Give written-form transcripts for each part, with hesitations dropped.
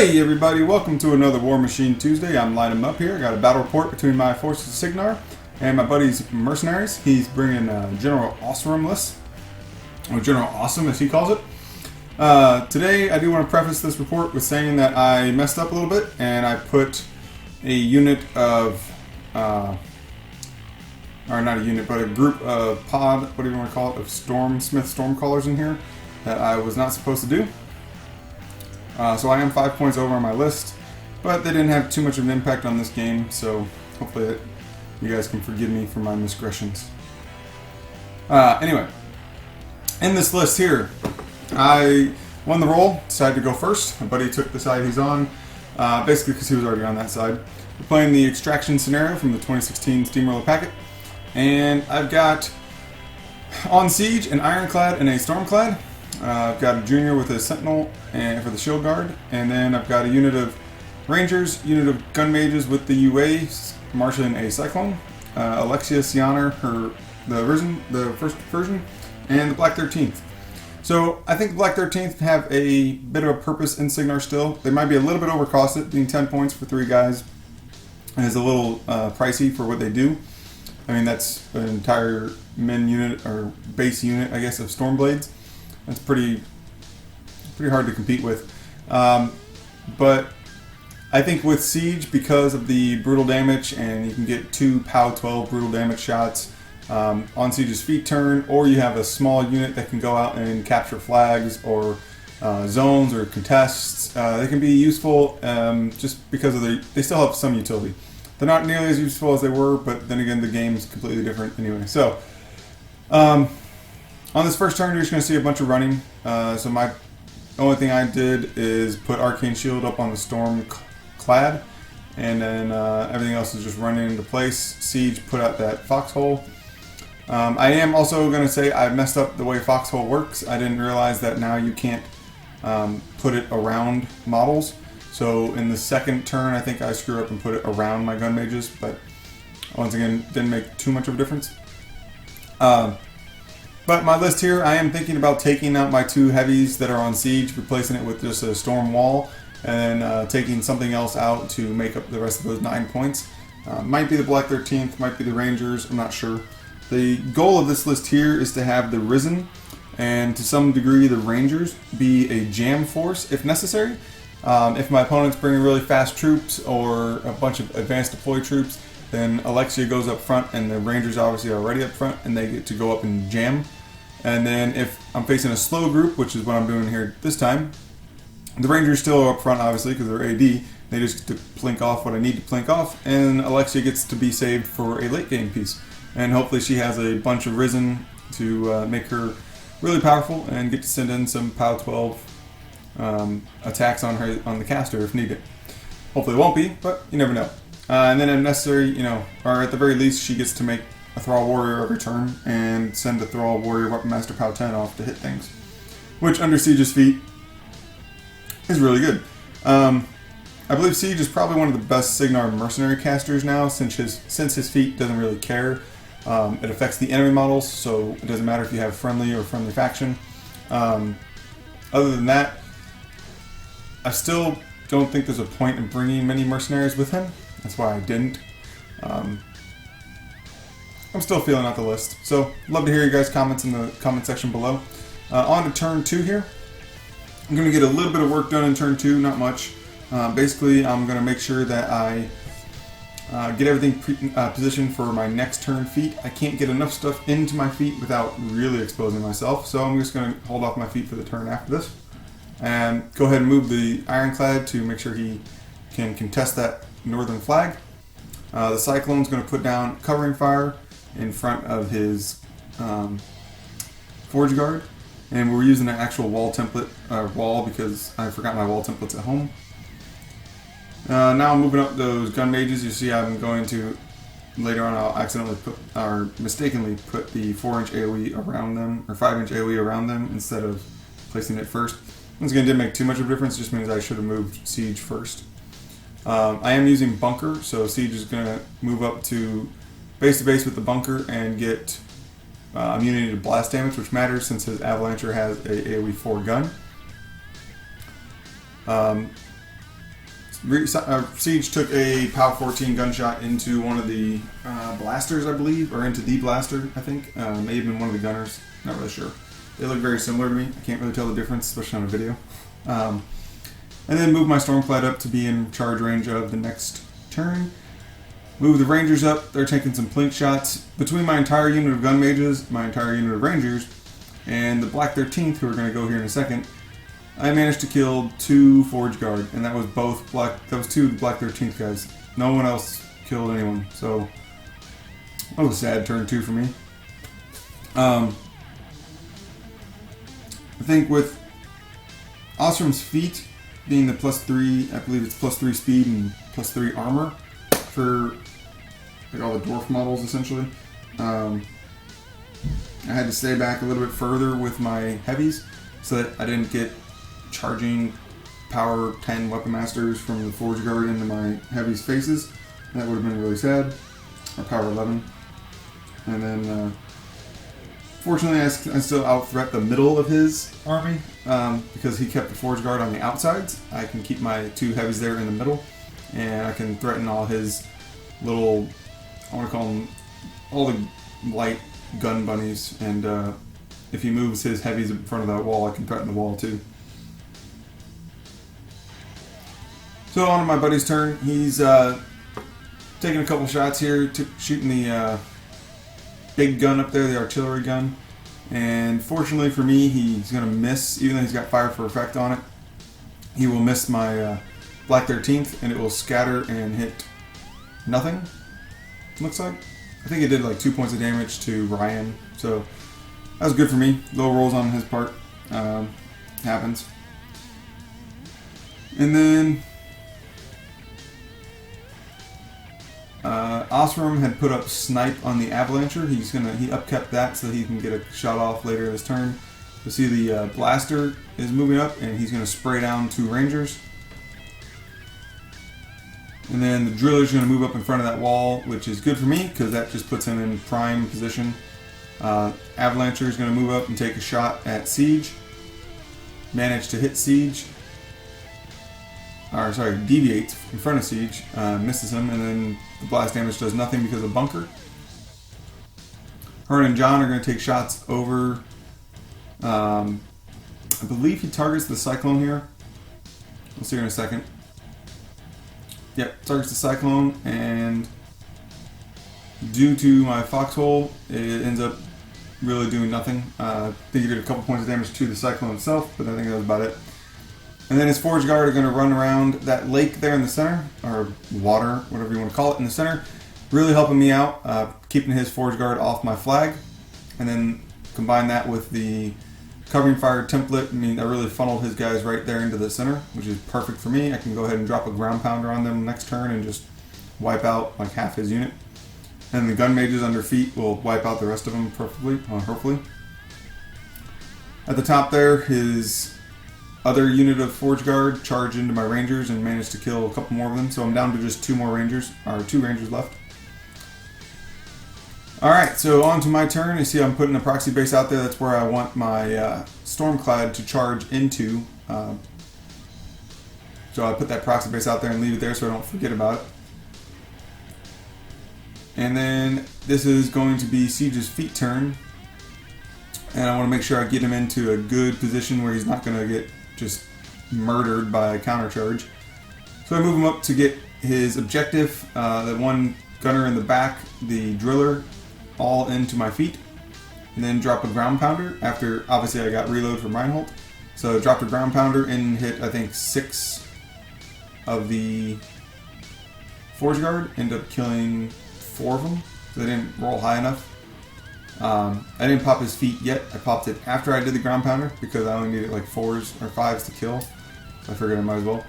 Hey everybody, welcome to another War Machine Tuesday. I'm Lightem'up here. I got a battle report between my forces of Cygnar and my buddy's Mercenaries. He's bringing General Ossrum list, or General Awesome as he calls it. Today I do want to preface this report with saying that I messed up a little bit and I put a unit of, or not a unit, but a group of pod, what do you want to call it, of Stormcallers in here that I was not supposed to do. So I am 5 points over on my list, but they didn't have too much of an impact on this game, so hopefully you guys can forgive me for my misgressions. Anyway, in this list here, I won the roll, decided to go first. My buddy took the side he's on, basically because he was already on that side. We're playing the extraction scenario from the 2016 Steamroller packet, and I've got on Siege an Ironclad and a Stormclad. I've got a junior with a Sentinel and for the shield guard, and then I've got a unit of Rangers, unit of gun mages with the UA, marshalling a Cyclone, Alexia, Ciannor, the first version, and the Black 13th. So I think the Black 13th have a bit of a purpose in Cygnar still. They might be a little bit overcosted, being 10 points for 3 guys, and is a little pricey for what they do. I mean, that's an entire min unit, or base unit, I guess, of Stormblades. That's pretty hard to compete with. But I think with Siege, because of the brutal damage, and you can get 2 POW 12 brutal damage shots on Siege's feet turn, or you have a small unit that can go out and capture flags or zones or contests. They can be useful just because of they still have some utility. They're not nearly as useful as they were, but then again, the game's completely different anyway. So, on this first turn, you're just going to see a bunch of running. So my only thing I did is put Arcane Shield up on the Stormclad, and then everything else is just running into place. Siege put out that Foxhole. I am also going to say I messed up the way Foxhole works. I didn't realize that now you can't put it around models. So in the second turn, I think I screwed up and put it around my gun mages, but once again, didn't make too much of a difference. But my list here, I am thinking about taking out my 2 heavies that are on Siege, replacing it with just a Storm Wall, and then taking something else out to make up the rest of those 9 points. Might be the Black 13th, might be the Rangers, I'm not sure. The goal of this list here is to have the Risen, and to some degree the Rangers, be a jam force if necessary. If my opponent's bringing really fast troops or a bunch of advanced deploy troops, then Alexia goes up front, and the Rangers obviously are already up front, and they get to go up and jam. And then if I'm facing a slow group, which is what I'm doing here this time, the Rangers still are up front, obviously, because they're AD. They just get to plink off what I need to plink off, and Alexia gets to be saved for a late game piece. And hopefully she has a bunch of Risen to make her really powerful and get to send in some POW 12 attacks on her on the caster if needed. Hopefully it won't be, but you never know. And then if necessary, or at the very least, she gets to make a Thrall Warrior every turn and send a Thrall Warrior Weapon Master POW 10 off to hit things, which under Siege's feet is really good. I believe Siege is probably one of the best Cygnar Mercenary casters now, since his feat doesn't really care. It affects the enemy models, so it doesn't matter if you have friendly or friendly faction. Other than that, I still don't think there's a point in bringing many mercenaries with him. That's why I didn't. I'm still feeling out the list, so love to hear you guys' comments in the comment section below. On to turn 2 here. I'm going to get a little bit of work done in turn 2, not much. Basically, I'm going to make sure that I get everything positioned for my next turn feat. I can't get enough stuff into my feat without really exposing myself, so I'm just going to hold off my feat for the turn after this. And go ahead and move the Ironclad to make sure he can contest that northern flag. The Cyclone's going to put down covering fire in front of his Forgeguard, and we're using an actual wall template, wall, because I forgot my wall templates at home. Now I'm moving up those gun mages. You see I'm going to, later on I'll accidentally put, or mistakenly put the 4-inch AoE around them, or 5-inch AoE around them instead of placing it first. Once again, didn't make too much of a difference, just means I should have moved Siege first. I am using Bunker, so Siege is going to move up to base with the Bunker and get immunity to blast damage, which matters since his Avalancher has a AoE 4 gun. Siege took a POW 14 gunshot into one of the blasters, I believe, or into the blaster, I think. May have been one of the gunners. Not really sure. They look very similar to me. I can't really tell the difference, especially on a video. And then move my Stormclad up to be in charge range of the next turn. Move the Rangers up. They're taking some plink shots. Between my entire unit of gun mages, my entire unit of Rangers, and the Black 13th, who are going to go here in a second, I managed to kill 2 Forgeguard, and that was both Black. That was 2 Black 13th guys. No one else killed anyone, so that was a sad turn 2 for me. I think with Ossrum's feat being the +3, I believe it's +3 speed and +3 armor for like all the dwarf models essentially. I had to stay back a little bit further with my heavies so that I didn't get charging power 10 weapon masters from the Forgeguard into my heavies' faces. That would have been really sad. Or power 11. And then fortunately I still out-threat the middle of his army because he kept the Forgeguard on the outsides. I can keep my 2 heavies there in the middle, and I can threaten all his little, I want to call them, all the light gun bunnies, and if he moves his heavies in front of that wall, I can threaten the wall too. So on to my buddy's turn. He's taking a couple shots here, shooting the big gun up there, the artillery gun, and fortunately for me, he's going to miss, even though he's got fire for effect on it. He will miss my Black 13th, and it will scatter and hit nothing, looks like. I think it did like 2 points of damage to Ryan, so that was good for me. Low rolls on his part. Happens. And then Ossrum had put up Snipe on the Avalancher. He upkept that so that he can get a shot off later this turn. You see the Blaster is moving up, and he's going to spray down 2 Rangers. And then the Driller's going to move up in front of that wall, which is good for me because that just puts him in prime position. Avalancher is going to move up and take a shot at Siege. Managed to hit Siege. Or sorry, deviates in front of Siege, misses him, and then the blast damage does nothing because of Bunker. Herne and Jonne are going to take shots over. I believe he targets the Cyclone here. We'll see here in a second. Yep, targets the Cyclone, and due to my Foxhole, it ends up really doing nothing. I think he did a couple points of damage to the Cyclone itself, but I think that was about it. And then his Forgeguard are going to run around that lake there in the center, or water, whatever you want to call it, in the center, really helping me out, keeping his Forgeguard off my flag. And then combine that with the covering fire template. I mean, I really funneled his guys right there into the center, which is perfect for me. I can go ahead and drop a ground pounder on them next turn and just wipe out like half his unit. And the gun mages under feet will wipe out the rest of them perfectly, hopefully. At the top there, his other unit of Forgeguard charged into my Rangers and managed to kill a couple more of them, so I'm down to just 2 Rangers left. Alright, so on to my turn. You see I'm putting a proxy base out there. That's where I want my Stormclad to charge into. So I put that proxy base out there and leave it there so I don't forget about it. And then this is going to be Siege's feet turn. And I want to make sure I get him into a good position where he's not going to get just murdered by a counter charge. So I move him up to get his objective, the 1 gunner in the back, the driller, all into my feet. And then drop a ground pounder after, obviously I got reload from Reinholdt. So dropped a ground pounder and hit, I think, 6 of the Forgeguard. Ended up killing 4 of them. So they didn't roll high enough. I didn't pop his feet yet. I popped it after I did the ground pounder because I only needed like 4s or 5s to kill. So I figured I might as well.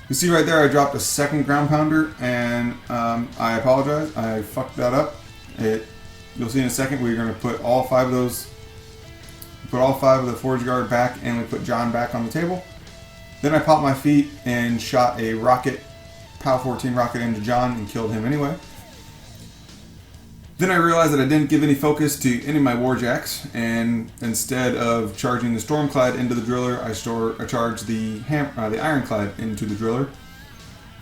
You see right there, I dropped a 2nd ground pounder, and I apologize. I fucked that up. You'll see in a second we're going to put all 5 of those, put all 5 of the Forgeguard back, and we put John back on the table. Then I popped my feet and shot a rocket, POW 14 rocket into John and killed him anyway. Then I realized that I didn't give any focus to any of my Warjacks, and instead of charging the Stormclad into the Driller, I charged the Ironclad into the Driller.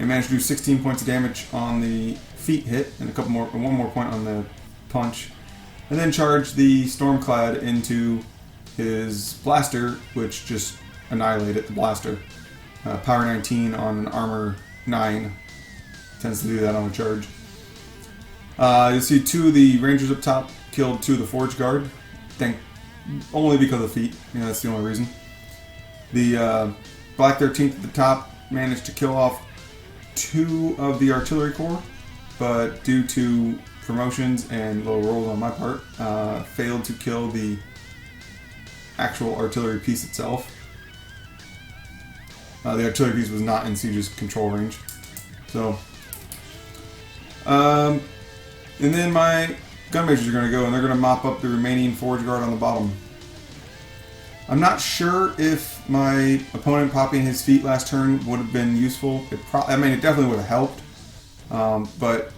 It managed to do 16 points of damage on the feet hit and one more point on the punch. And then charged the Stormclad into his blaster, which just annihilated the blaster. Power 19 on an armor 9. Tends to do that on a charge. You'll see 2 of the Rangers up top killed 2 of the Forgeguard. Only because of feet. That's the only reason. The Black 13th at the top managed to kill off 2 of the Artillery Corps, but due to promotions and low rolls on my part, failed to kill the actual artillery piece itself. The artillery piece was not in Siege's control range. So, and then my gun majors are going to go, and they're going to mop up the remaining Forgeguard on the bottom. I'm not sure if my opponent popping his feet last turn would have been useful. It definitely would have helped. But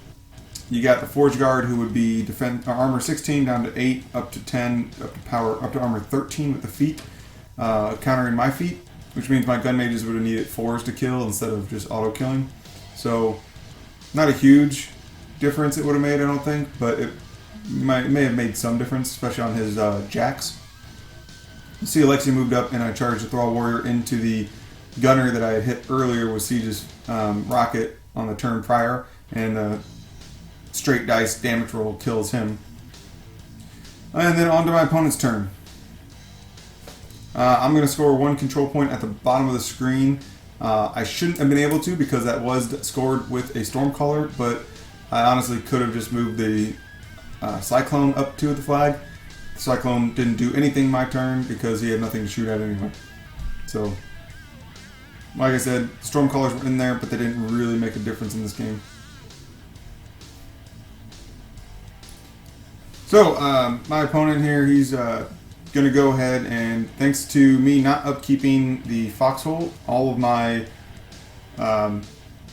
you got the Forgeguard, who would be armor 16 down to 8, up to 10, up to armor 13 with the feet, countering my feet, which means my gun mages would have needed 4s to kill instead of just auto killing. So, not a huge difference it would have made, I don't think, but it may have made some difference, especially on his jacks. You see Alexia moved up, and I charged the Thrall Warrior into the gunner that I had hit earlier with Siege's rocket on the turn prior, and straight dice damage roll kills him. And then on to my opponent's turn. I'm going to score 1 control point at the bottom of the screen. I shouldn't have been able to because that was scored with a Stormcaller, but I honestly could have just moved the Cyclone up to the flag. The Cyclone didn't do anything my turn because he had nothing to shoot at anyway. So, like I said, Stormcallers were in there, but they didn't really make a difference in this game. So, my opponent here, he's going to go ahead and, thanks to me not upkeeping the Foxhole, all of my gun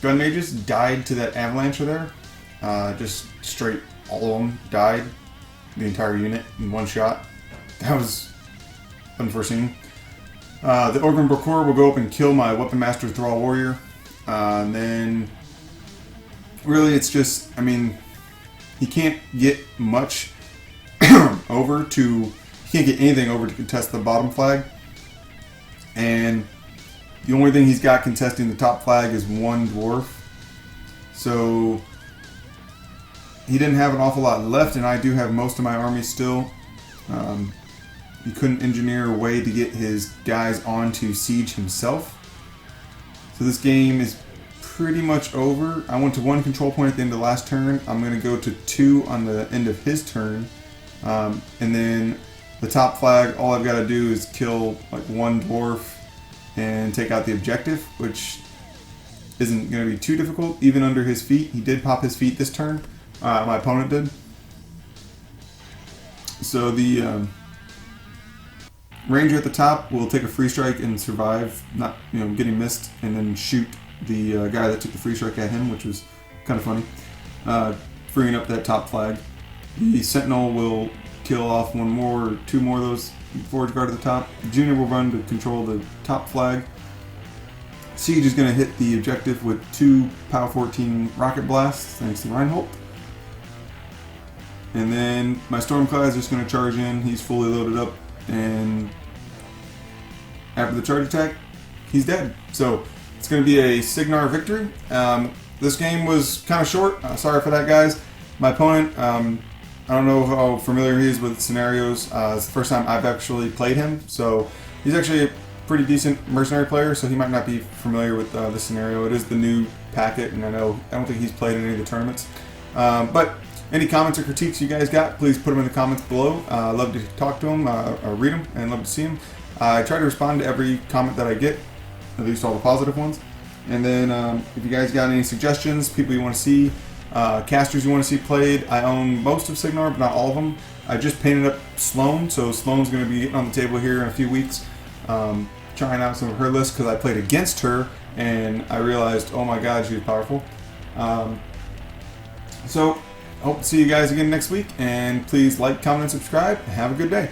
mages died to that Avalancher there. Just straight, all of them died. The entire unit in one shot. That was unforeseen. The Ogrun Bokur will go up and kill my Weapon Master Thrall Warrior. And then, really, it's just, he can't get much over to, he can't get anything over to contest the bottom flag. And the only thing he's got contesting the top flag is 1 dwarf. So, he didn't have an awful lot left, and I do have most of my army still. He couldn't engineer a way to get his guys onto Siege himself. So this game is pretty much over. I went to 1 control point at the end of the last turn. I'm going to go to 2 on the end of his turn. And then the top flag, all I've got to do is kill like 1 dwarf and take out the objective, which isn't going to be too difficult, even under his feet. He did pop his feet this turn. My opponent did. So the Ranger at the top will take a free strike and survive, not getting missed, and then shoot the guy that took the free strike at him, which was kind of funny, freeing up that top flag. The Sentinel will kill off 1 more or 2 more of those Forgeguard at the top. The Junior will run to control the top flag. Siege is going to hit the objective with 2 Power 14 rocket blasts, thanks to Reinholdt. And then my Stormclad is just going to charge in. He's fully loaded up, and after the charge attack, he's dead. So it's going to be a Cygnar victory. This game was kind of short. Sorry for that, guys. My opponent, I don't know how familiar he is with scenarios. It's the first time I've actually played him, so he's actually a pretty decent mercenary player, so he might not be familiar with this scenario. It is the new packet, and I don't think he's played in any of the tournaments. But any comments or critiques you guys got, please put them in the comments below. I love to talk to them, or read them, and love to see them. I try to respond to every comment that I get, at least all the positive ones. And then if you guys got any suggestions, people you want to see, casters you want to see played, I own most of Cygnar, but not all of them. I just painted up Sloan, so Sloan's going to be on the table here in a few weeks, trying out some of her lists, because I played against her, and I realized, oh my god, she was powerful. So, I hope to see you guys again next week, and please like, comment, and subscribe. Have a good day.